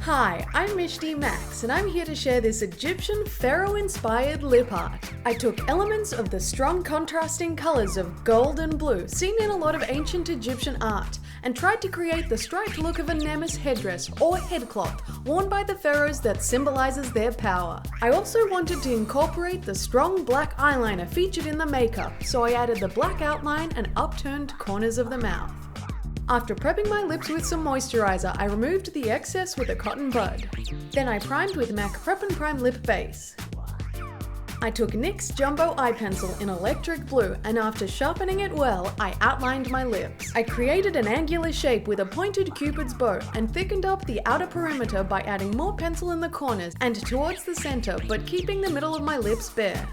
Hi, I'm Mishti Max and I'm here to share this Egyptian Pharaoh inspired lip art. I took elements of the strong contrasting colours of gold and blue seen in a lot of ancient Egyptian art and tried to create the striped look of a nemes headdress or headcloth worn by the pharaohs that symbolises their power. I also wanted to incorporate the strong black eyeliner featured in the makeup, so I added the black outline and upturned corners of the mouth. After prepping my lips with some moisturiser, I removed the excess with a cotton bud. Then I primed with MAC Prep and Prime Lip Base. I took NYX Jumbo Eye Pencil in electric blue and after sharpening it well, I outlined my lips. I created an angular shape with a pointed cupid's bow and thickened up the outer perimeter by adding more pencil in the corners and towards the centre, but keeping the middle of my lips bare.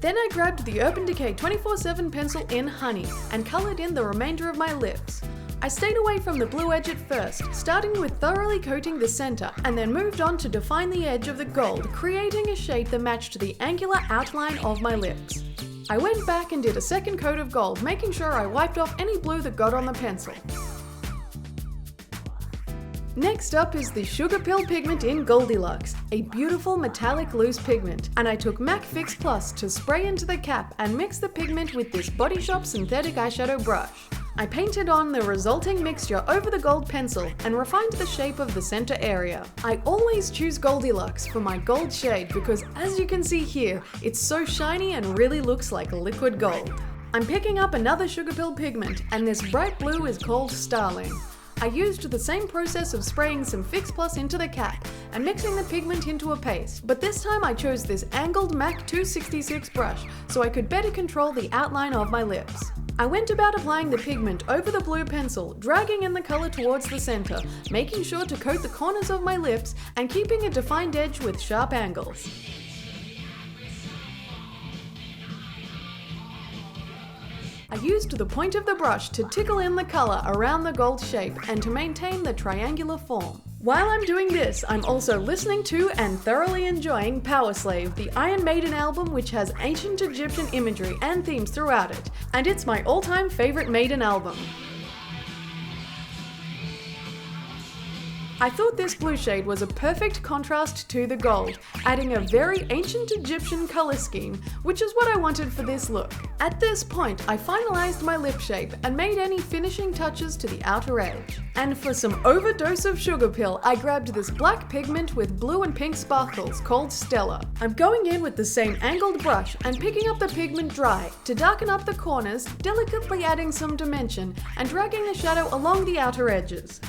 Then I grabbed the Urban Decay 24/7 pencil in Honey and coloured in the remainder of my lips. I stayed away from the blue edge at first, starting with thoroughly coating the centre and then moved on to define the edge of the gold, creating a shape that matched the angular outline of my lips. I went back and did a second coat of gold, making sure I wiped off any blue that got on the pencil. Next up is the Sugarpill pigment in Goldilocks, a beautiful metallic loose pigment, and I took MAC Fix Plus to spray into the cap and mix the pigment with this Body Shop synthetic eyeshadow brush. I painted on the resulting mixture over the gold pencil and refined the shape of the center area. I always choose Goldilocks for my gold shade because, as you can see here, it's so shiny and really looks like liquid gold. I'm picking up another Sugarpill pigment, and this bright blue is called Starling. I used the same process of spraying some Fix Plus into the cap and mixing the pigment into a paste, but this time I chose this angled MAC 266 brush so I could better control the outline of my lips. I went about applying the pigment over the blue pencil, dragging in the colour towards the centre, making sure to coat the corners of my lips and keeping a defined edge with sharp angles. I used the point of the brush to tickle in the colour around the gold shape and to maintain the triangular form. While I'm doing this, I'm also listening to and thoroughly enjoying Powerslave, the Maiden album, which has ancient Egyptian imagery and themes throughout it, and it's my all-time favourite Maiden album. I thought this blue shade was a perfect contrast to the gold, adding a very ancient Egyptian colour scheme, which is what I wanted for this look. At this point, I finalised my lip shape and made any finishing touches to the outer edge. And for some overdose of Sugarpill, I grabbed this black pigment with blue and pink sparkles called Stella. I'm going in with the same angled brush and picking up the pigment dry to darken up the corners, delicately adding some dimension and dragging the shadow along the outer edges.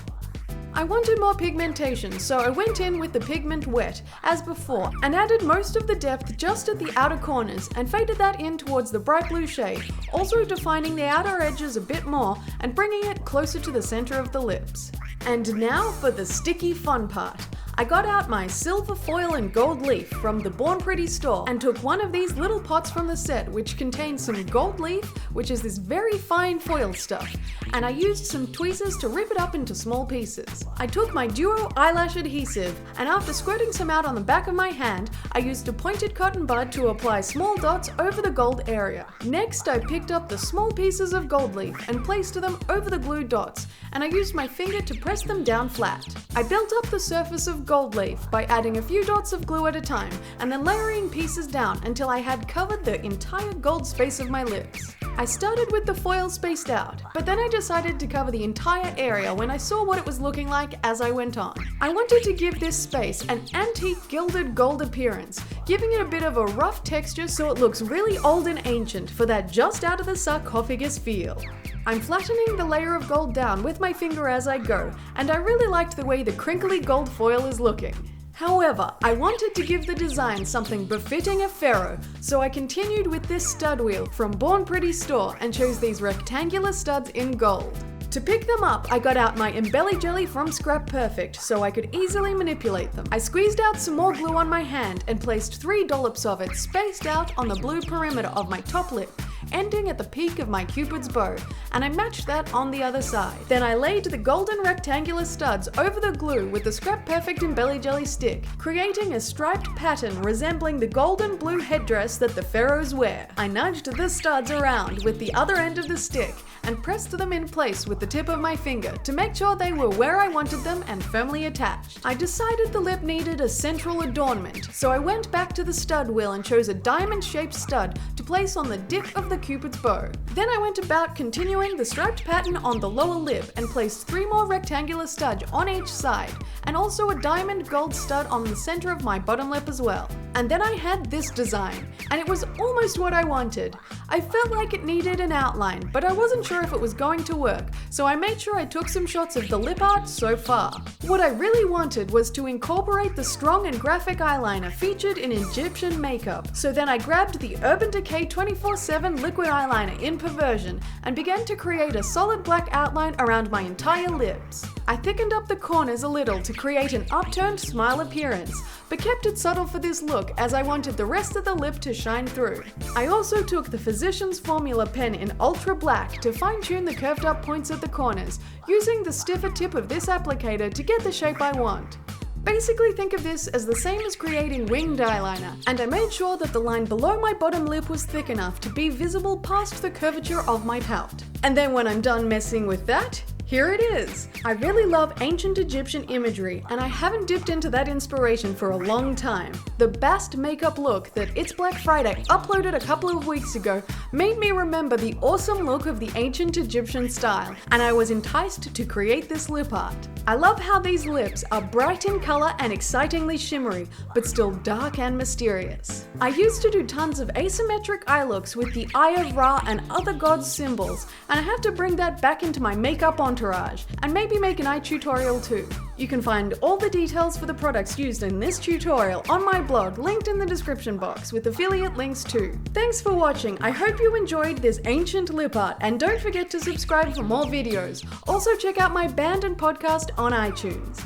I wanted more pigmentation, so I went in with the pigment wet, as before, and added most of the depth just at the outer corners and faded that in towards the bright blue shade, also defining the outer edges a bit more and bringing it closer to the center of the lips. And now for the sticky fun part. I got out my silver foil and gold leaf from the Born Pretty store and took one of these little pots from the set which contains some gold leaf, which is this very fine foil stuff, and I used some tweezers to rip it up into small pieces. I took my Duo eyelash adhesive and after squirting some out on the back of my hand, I used a pointed cotton bud to apply small dots over the gold area. Next, I picked up the small pieces of gold leaf and placed them over the glued dots, and I used my finger to press them down flat. I built up the surface of gold leaf by adding a few dots of glue at a time and then layering pieces down until I had covered the entire gold space of my lips. I started with the foil spaced out, but then I decided to cover the entire area when I saw what it was looking like as I went on. I wanted to give this space an antique gilded gold appearance, giving it a bit of a rough texture so it looks really old and ancient for that just out of the sarcophagus feel. I'm flattening the layer of gold down with my finger as I go, and I really liked the way the crinkly gold foil is looking. However, I wanted to give the design something befitting a pharaoh, so I continued with this stud wheel from Born Pretty store and chose these rectangular studs in gold. To pick them up, I got out my Embellie Gellie from ScraPerfect so I could easily manipulate them. I squeezed out some more glue on my hand and placed 3 dollops of it spaced out on the blue perimeter of my top lip, ending at the peak of my Cupid's bow, and I matched that on the other side. Then I laid the golden rectangular studs over the glue with the ScraPerfect Embellie Gellie stick, creating a striped pattern resembling the golden blue headdress that the pharaohs wear. I nudged the studs around with the other end of the stick and pressed them in place with the tip of my finger to make sure they were where I wanted them and firmly attached. I decided the lip needed a central adornment, so I went back to the stud wheel and chose a diamond-shaped stud to place on the dip of the Cupid's bow. Then I went about continuing the striped pattern on the lower lip and placed 3 more rectangular studs on each side, and also a diamond gold stud on the center of my bottom lip as well. And then I had this design, and it was almost what I wanted. I felt like it needed an outline, but I wasn't sure if it was going to work, so I made sure I took some shots of the lip art so far. What I really wanted was to incorporate the strong and graphic eyeliner featured in Egyptian makeup, so then I grabbed the Urban Decay 24/7 liquid eyeliner in Perversion and began to create a solid black outline around my entire lips. I thickened up the corners a little to create an upturned smile appearance, but kept it subtle for this look as I wanted the rest of the lip to shine through. I also took the Physicians Formula pen in Ultra Black to fine-tune the curved up points at the corners, using the stiffer tip of this applicator to get the shape I want. Basically think of this as the same as creating winged eyeliner, and I made sure that the line below my bottom lip was thick enough to be visible past the curvature of my pout. And then when I'm done messing with that, here it is! I really love ancient Egyptian imagery, and I haven't dipped into that inspiration for a long time. The Bast makeup look that It's Black Friday uploaded a couple of weeks ago made me remember the awesome look of the ancient Egyptian style, and I was enticed to create this lip art. I love how these lips are bright in color and excitingly shimmery, but still dark and mysterious. I used to do tons of asymmetric eye looks with the Eye of Ra and other gods' symbols, and I had to bring that back into my makeup entourage, and maybe make an eye tutorial too. You can find all the details for the products used in this tutorial on my blog, linked in the description box, with affiliate links too. Thanks for watching. I hope you enjoyed this ancient lip art, and don't forget to subscribe for more videos. Also check out my band and podcast on iTunes.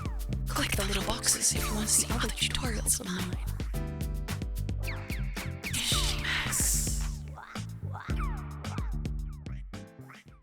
Click the little boxes if you want to see other tutorials of mine.